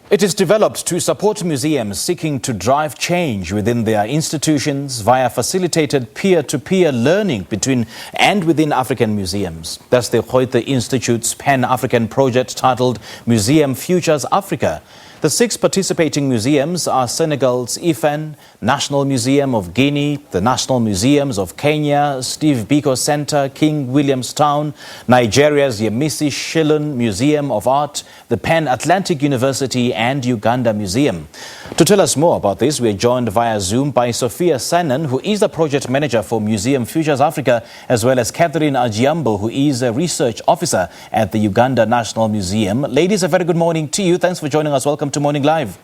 It is developed to support museums seeking to drive change within their institutions via facilitated peer-to-peer learning between and within African museums. That's the Goethe-Institut's Pan-African project titled MuseumFutures Africa. The 6 participating museums are Senegal's IFAN, National Museum of Guinea, the National Museums of Kenya, Biko Centre, King Williamstown, Nigeria's Yemisi Shyllon Museum of Art, the Pan-Atlantic University and Uganda Museum. To tell us more about this, we are joined via Zoom by Sophia Sanan, who is the project manager for MuseumFutures Africa, as well as Catherine Ajiambo, who is a research officer at the Uganda National Museum. Ladies, a very good morning to you. Thanks for joining us. Welcome to Morning Live.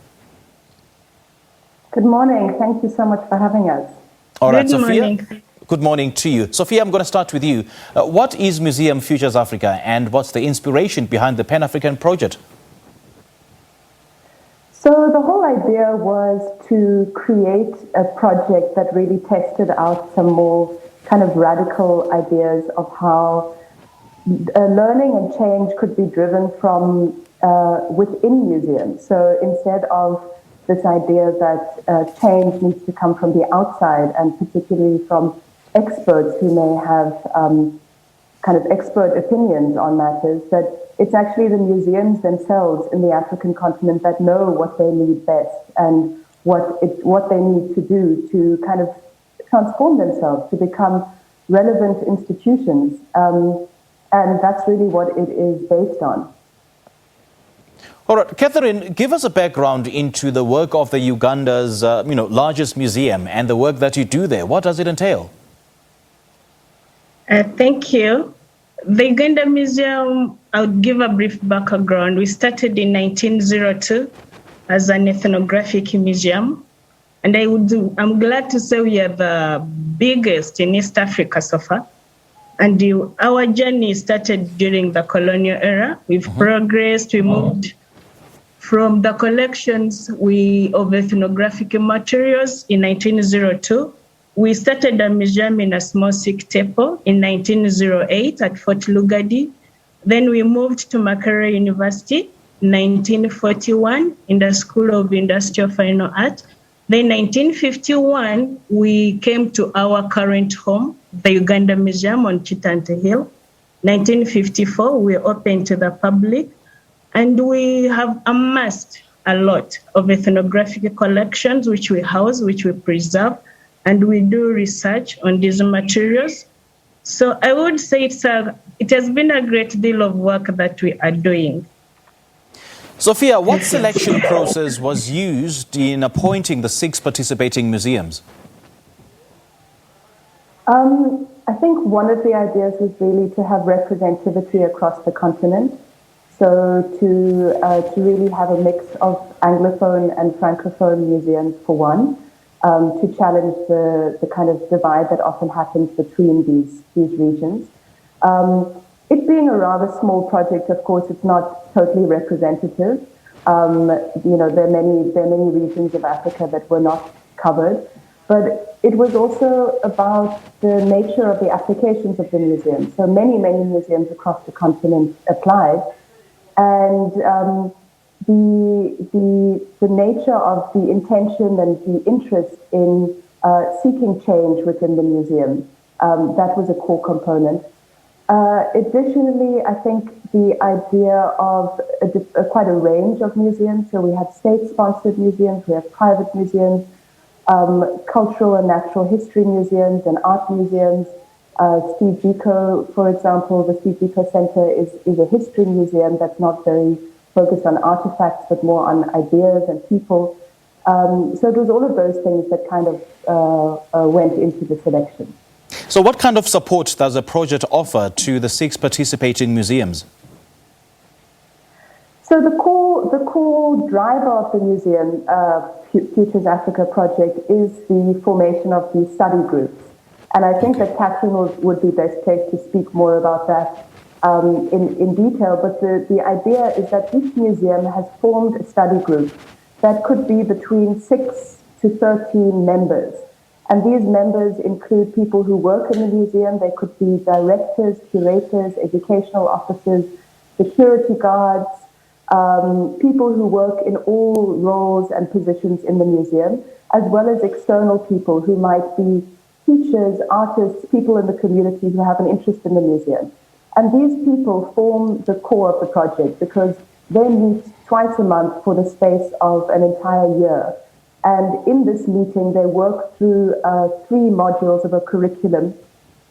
Good morning. Thank you so much for having us. All right, Good Sophia. morning. Good morning to you. Sophia, I'm going to start with you. What is MuseumFutures Africa and what's the inspiration behind the Pan-African project? So the whole idea was to create a project that really tested out some more kind of radical ideas of how learning and change could be driven from within museums. So instead of this idea that change needs to come from the outside, and particularly from experts who may have kind of expert opinions on matters, that it's actually the museums themselves in the African continent that know what they need best and what they need to do to kind of transform themselves, to become relevant institutions. And that's really what it is based on. All right, Catherine, give us a background into the work of the Uganda's largest museum and the work that you do there. What does it entail? Thank you. The Uganda Museum, I'll give a brief background. We started in 1902 as an ethnographic museum. And I'm glad to say we are the biggest in East Africa so far. And our journey started during the colonial era. We've progressed, we moved from the collections of ethnographic materials in 1902. We started a museum in a small Sikh temple in 1908 at Fort Lugadi. Then we moved to Makerere University in 1941 in the School of Industrial Fine Art. Then 1951, we came to our current home, the Uganda Museum on Chitante Hill. 1954, we opened to the public. And we have amassed a lot of ethnographic collections, which we house, which we preserve, and we do research on these materials. So I would say it has been a great deal of work that we are doing. Sophia, what selection process was used in appointing the 6 participating museums? I think one of the ideas was really to have representativity across the continent. So to really have a mix of Anglophone and Francophone museums for one, to challenge the kind of divide that often happens between these regions. It being a rather small project, of course, it's not totally representative. There are many regions of Africa that were not covered, but it was also about the nature of the applications of the museum. So many museums across the continent applied. And the nature of the intention and the interest in seeking change within the museum, that was a core component. Additionally, I think the idea of quite a range of museums. So we have state-sponsored museums, we have private museums, cultural and natural history museums and art museums. Steve Biko, for example, the Steve Biko Centre is a history museum that's not very focused on artifacts, but more on ideas and people. So it was all of those things that kind of went into the selection. So what kind of support does the project offer to the 6 participating museums? So the core driver of the Museum Futures Africa project is the formation of these study groups. And I think that Catherine would be best placed to speak more about that in detail. But the idea is that each museum has formed a study group that could be between 6 to 13 members. And these members include people who work in the museum. They could be directors, curators, educational officers, security guards, people who work in all roles and positions in the museum, as well as external people who might be teachers, artists, people in the community who have an interest in the museum. And these people form the core of the project because they meet twice a month for the space of an entire year. And in this meeting, they work through 3 modules of a curriculum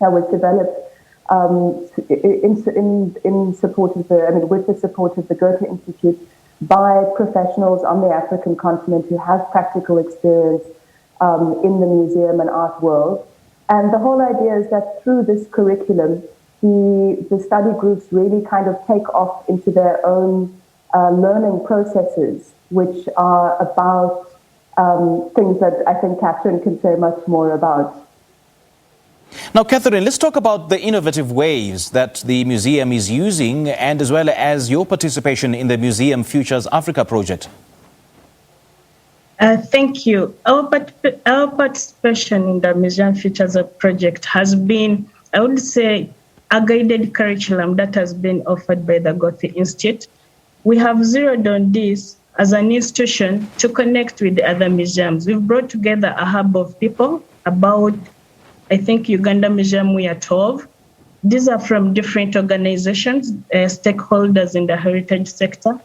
that was developed in support of with the support of the Goethe-Institut by professionals on the African continent who have practical experience in the museum and art world. And the whole idea is that through this curriculum, the study groups really kind of take off into their own learning processes, which are about things that I think Catherine can say much more about. Now, Catherine, let's talk about the innovative ways that the museum is using and as well as your participation in the MuseumFutures Africa project. Thank you. Our participation in the MuseumFutures project has been, I would say, a guided curriculum that has been offered by the Goethe-Institut. We have zeroed on this as an institution to connect with the other museums. We've brought together a hub of people, about, I think, Uganda Museum, we are 12. These are from different organizations, stakeholders in the heritage sector.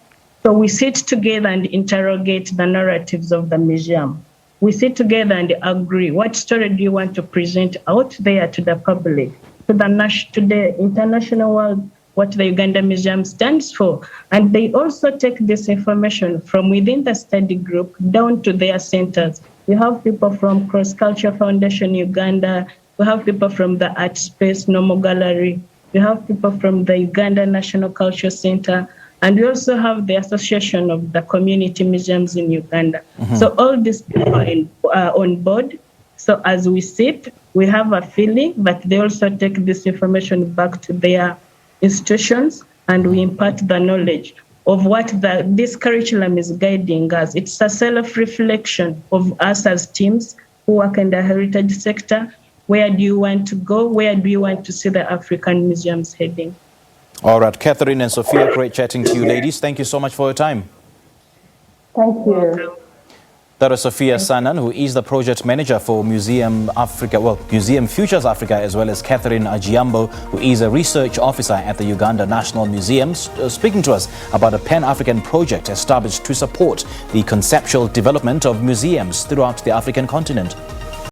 So we sit together and interrogate the narratives of the museum. We sit together and agree, what story do you want to present out there to the public, to the international world, what the Uganda Museum stands for. And they also take this information from within the study group down to their centers. We have people from Cross Culture Foundation Uganda, we have people from the Art Space Normal Gallery, we have people from the Uganda National Culture Center, and we also have the Association of the Community Museums in Uganda. Mm-hmm. So all these people are on board. So as we sit, we have a feeling that they also take this information back to their institutions, and we impart the knowledge of what this curriculum is guiding us. It's a self-reflection of us as teams who work in the heritage sector. Where do you want to go? Where do you want to see the African museums heading? All right, Catherine and Sophia, great chatting to you ladies. Thank you so much for your time. Thank you. That was Sophia Sanan, who is the project manager for MuseumFutures Africa, as well as Catherine Ajiambo, who is a research officer at the Uganda National Museum, speaking to us about a Pan-African project established to support the conceptual development of museums throughout the African continent.